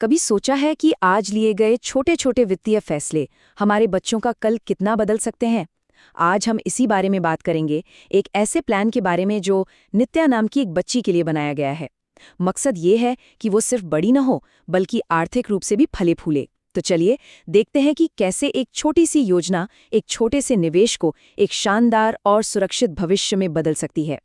कभी सोचा है कि आज लिए गए छोटे छोटे वित्तीय फैसले हमारे बच्चों का कल कितना बदल सकते हैं? आज हम इसी बारे में बात करेंगे, एक ऐसे प्लान के बारे में जो नित्या नाम की एक बच्ची के लिए बनाया गया है। मकसद ये है कि वो सिर्फ बड़ी न हो, बल्कि आर्थिक रूप से भी फले फूले। तो चलिए देखते हैं कि कैसे एक छोटी सी योजना एक छोटे से निवेश को एक शानदार और सुरक्षित भविष्य में बदल सकती है।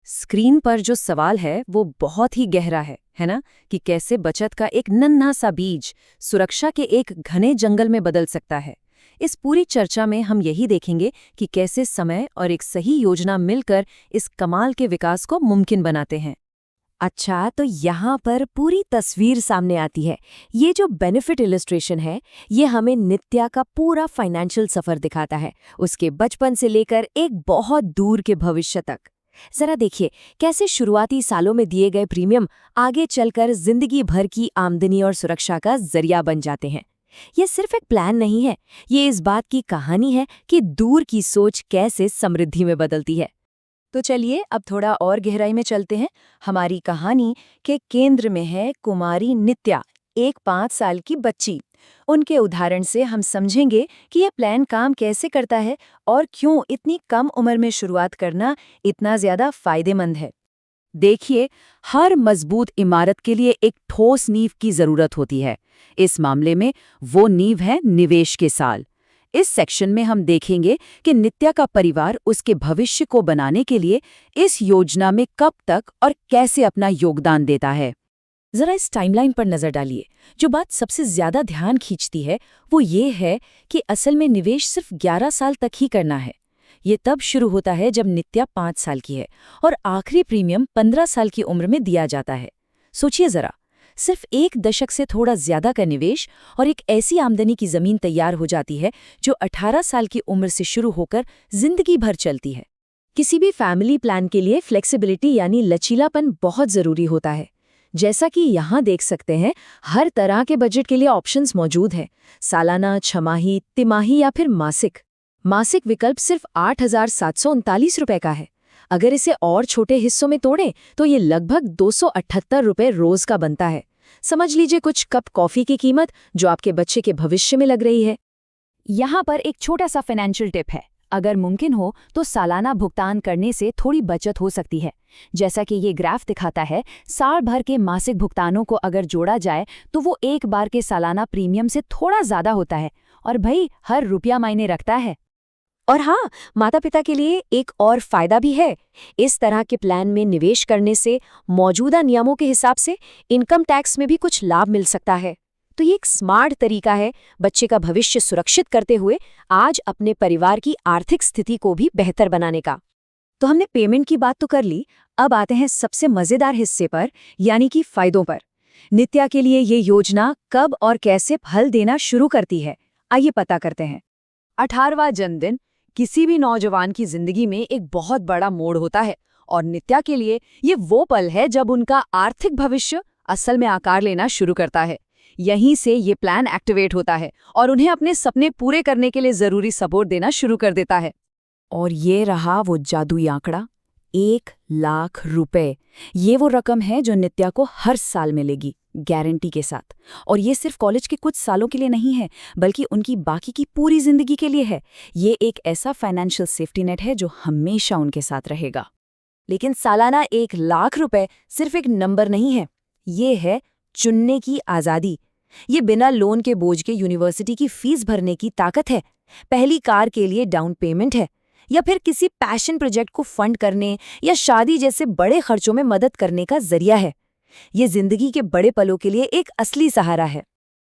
स्क्रीन पर जो सवाल है वो बहुत ही गहरा है ना? कि कैसे बचत का एक नन्हा सा बीज सुरक्षा के एक घने जंगल में बदल सकता है। इस पूरी चर्चा में हम यही देखेंगे कि कैसे समय और एक सही योजना मिलकर इस कमाल के विकास को मुमकिन बनाते हैं। अच्छा, तो यहाँ पर पूरी तस्वीर सामने आती है। ये जो बेनिफिट इलस्ट्रेशन है, ये हमें नित्या का पूरा फाइनेंशियल सफर दिखाता है, उसके बचपन से लेकर एक बहुत दूर के भविष्य तक। जरा देखिए कैसे शुरुआती सालों में दिए गए प्रीमियम आगे चलकर जिंदगी भर की आमदनी और सुरक्षा का जरिया बन जाते हैं। ये सिर्फ एक प्लान नहीं है, ये इस बात की कहानी है कि दूर की सोच कैसे समृद्धि में बदलती है। तो चलिए अब थोड़ा और गहराई में चलते हैं। हमारी कहानी के केंद्र में है कुमारी नित्या, एक 5 साल की बच्ची। उनके उदाहरण से हम समझेंगे कि यह प्लान काम कैसे करता है और क्यों इतनी कम उम्र में शुरुआत करना इतना ज्यादा फायदेमंद है। देखिए, हर मजबूत इमारत के लिए एक ठोस नींव की जरूरत होती है। इस मामले में वो नींव है निवेश के साल। इस सेक्शन में हम देखेंगे कि नित्या का परिवार उसके भविष्य को बनाने के लिए इस योजना में कब तक और कैसे अपना योगदान देता है। जरा इस टाइमलाइन पर नजर डालिए। जो बात सबसे ज्यादा ध्यान खींचती है वो ये है कि असल में निवेश सिर्फ 11 साल तक ही करना है। ये तब शुरू होता है जब नित्या 5 साल की है और आखिरी प्रीमियम 15 साल की उम्र में दिया जाता है। सोचिए जरा, सिर्फ 1 दशक से थोड़ा ज्यादा का निवेश और एक ऐसी आमदनी की जमीन तैयार हो जाती है जो 18 साल की उम्र से शुरू होकर जिंदगी भर चलती है। किसी भी फैमिली प्लान के लिए फ्लेक्सिबिलिटी यानी लचीलापन बहुत जरूरी होता है। जैसा कि यहाँ देख सकते हैं, हर तरह के बजट के लिए ऑप्शंस मौजूद हैं। सालाना, छमाही, तिमाही या फिर मासिक। मासिक विकल्प सिर्फ 8,739 रुपए का है। अगर इसे और छोटे हिस्सों में तोड़ें तो ये लगभग 278 रुपए रोज का बनता है। समझ लीजिए कुछ कप कॉफी की कीमत जो आपके बच्चे के भविष्य में लग रही है। यहाँ पर एक छोटा सा फाइनेंशियल टिप है। अगर मुमकिन हो तो सालाना भुगतान करने से थोड़ी बचत हो सकती है। जैसा कि ये ग्राफ दिखाता है, साल भर के मासिक भुगतानों को अगर जोड़ा जाए तो वो एक बार के सालाना प्रीमियम से थोड़ा ज्यादा होता है। और भाई, हर रुपया मायने रखता है। और हाँ, माता पिता के लिए एक और फायदा भी है। इस तरह के प्लान में निवेश करने से मौजूदा नियमों के हिसाब से इनकम टैक्स में भी कुछ लाभ मिल सकता है। तो ये एक स्मार्ट तरीका है बच्चे का भविष्य सुरक्षित करते हुए आज अपने परिवार की आर्थिक स्थिति को भी बेहतर बनाने का। तो हमने पेमेंट की बात तो कर ली, अब आते हैं सबसे मजेदार हिस्से पर, यानी कि फायदों पर। नित्या के लिए ये योजना कब और कैसे फल देना शुरू करती है, आइए पता करते हैं। 18वां जन्मदिन किसी भी नौजवान की जिंदगी में एक बहुत बड़ा मोड़ होता है और नित्या के लिए ये वो पल है जब उनका आर्थिक भविष्य असल में आकार लेना शुरू करता है। यहीं से ये प्लान एक्टिवेट होता है और उन्हें अपने सपने पूरे करने के लिए जरूरी सपोर्ट देना शुरू कर देता है। और ये रहा वो जादुई आंकड़ा, 1,00,000 रुपए। ये वो रकम है जो नित्या को हर साल मिलेगी, गारंटी के साथ। और ये सिर्फ कॉलेज के कुछ सालों के लिए नहीं है, बल्कि उनकी बाकी की पूरी जिंदगी के लिए है। ये एक ऐसा फाइनेंशियल सेफ्टी नेट है जो हमेशा उनके साथ रहेगा। लेकिन सालाना 1,00,000 रुपए सिर्फ एक नंबर नहीं है, ये है चुनने की आज़ादी। ये बिना लोन के बोझ के यूनिवर्सिटी की फीस भरने की ताकत है, पहली कार के लिए डाउन पेमेंट है, या फिर किसी पैशन प्रोजेक्ट को फंड करने या शादी जैसे बड़े खर्चों में मदद करने का जरिया है। ये जिंदगी के बड़े पलों के लिए एक असली सहारा है।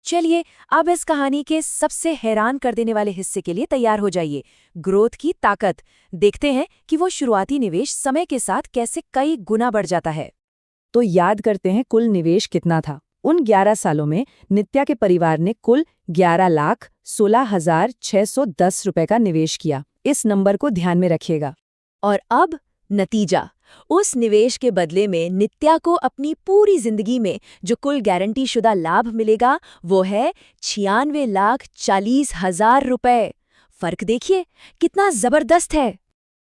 चलिए अब इस कहानी के सबसे हैरान कर देने वाले हिस्से के लिए तैयार हो जाइए, ग्रोथ की ताकत। देखते हैं कि वो शुरुआती निवेश समय के साथ कैसे कई गुना बढ़ जाता है। तो याद करते हैं कुल निवेश कितना था। उन 11 सालों में नित्या के परिवार ने कुल 11,16,610 रुपए का निवेश किया। इस नंबर को ध्यान में रखिएगा। और अब नतीजा, उस निवेश के बदले में नित्या को अपनी पूरी जिंदगी में जो कुल गारंटी शुदा लाभ मिलेगा वो है 96,40,000 रुपए। फर्क देखिए कितना जबरदस्त है।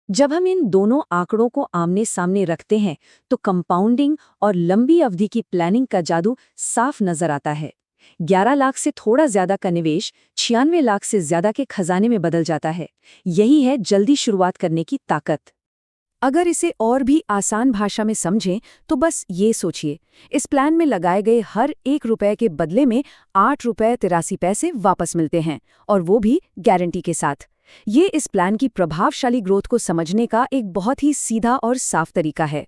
जब हम इन दोनों आंकड़ों को आमने सामने रखते हैं तो कंपाउंडिंग और लंबी अवधि की प्लानिंग का जादू साफ नजर आता है। 11 लाख से थोड़ा ज्यादा का निवेश 96 लाख से ज्यादा के खजाने में बदल जाता है। यही है जल्दी शुरुआत करने की ताकत। अगर इसे और भी आसान भाषा में समझें तो बस ये सोचिए, इस प्लान में लगाए गए हर 1 रुपए के बदले में 8 रुपए 83 पैसे वापस मिलते हैं, और वो भी गारंटी के साथ। ये इस प्लान की प्रभावशाली ग्रोथ को समझने का एक बहुत ही सीधा और साफ तरीका है।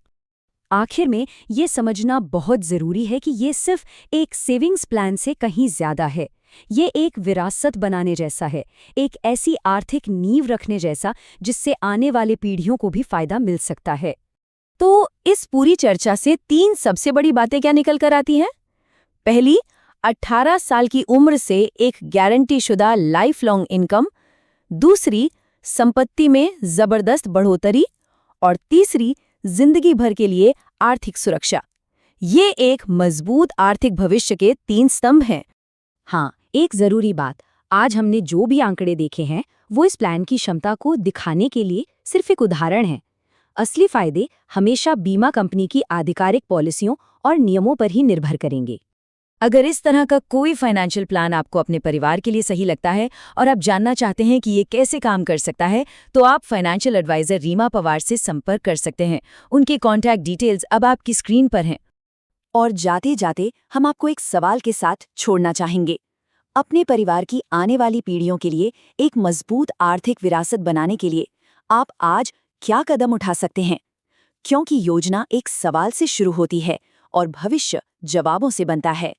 आखिर में ये समझना बहुत ज़रूरी है कि ये सिर्फ एक सेविंग्स प्लान से कहीं ज़्यादा है। ये एक विरासत बनाने जैसा है, एक ऐसी आर्थिक नींव रखने जैसा जिससे आने वाले पीढ़ियों को भी फायदा मिल सकता है। तो इस पूरी चर्चा से 3 सबसे बड़ी बातें क्या निकल कर आती हैं? पहली, 18 साल की उम्र से एक गारंटीशुदा लाइफ लॉन्ग इनकम। दूसरी, संपत्ति में जबरदस्त बढ़ोतरी। और तीसरी, जिंदगी भर के लिए आर्थिक सुरक्षा। ये एक मजबूत आर्थिक भविष्य के 3 स्तंभ हैं। हाँ, एक जरूरी बात, आज हमने जो भी आंकड़े देखे हैं वो इस प्लान की क्षमता को दिखाने के लिए सिर्फ एक उदाहरण है। असली फायदे हमेशा बीमा कंपनी की आधिकारिक पॉलिसियों और नियमों पर ही निर्भर करेंगे। अगर इस तरह का कोई फाइनेंशियल प्लान आपको अपने परिवार के लिए सही लगता है और आप जानना चाहते हैं कि ये कैसे काम कर सकता है, तो आप फाइनेंशियल एडवाइजर रीमा पवार से संपर्क कर सकते हैं। उनके कॉन्टैक्ट डिटेल्स अब आपकी स्क्रीन पर हैं। और जाते जाते हम आपको एक सवाल के साथ छोड़ना चाहेंगे। अपने परिवार की आने वाली पीढ़ियों के लिए एक मजबूत आर्थिक विरासत बनाने के लिए आप आज क्या कदम उठा सकते हैं? क्योंकि योजना एक सवाल से शुरू होती है और भविष्य जवाबों से बनता है।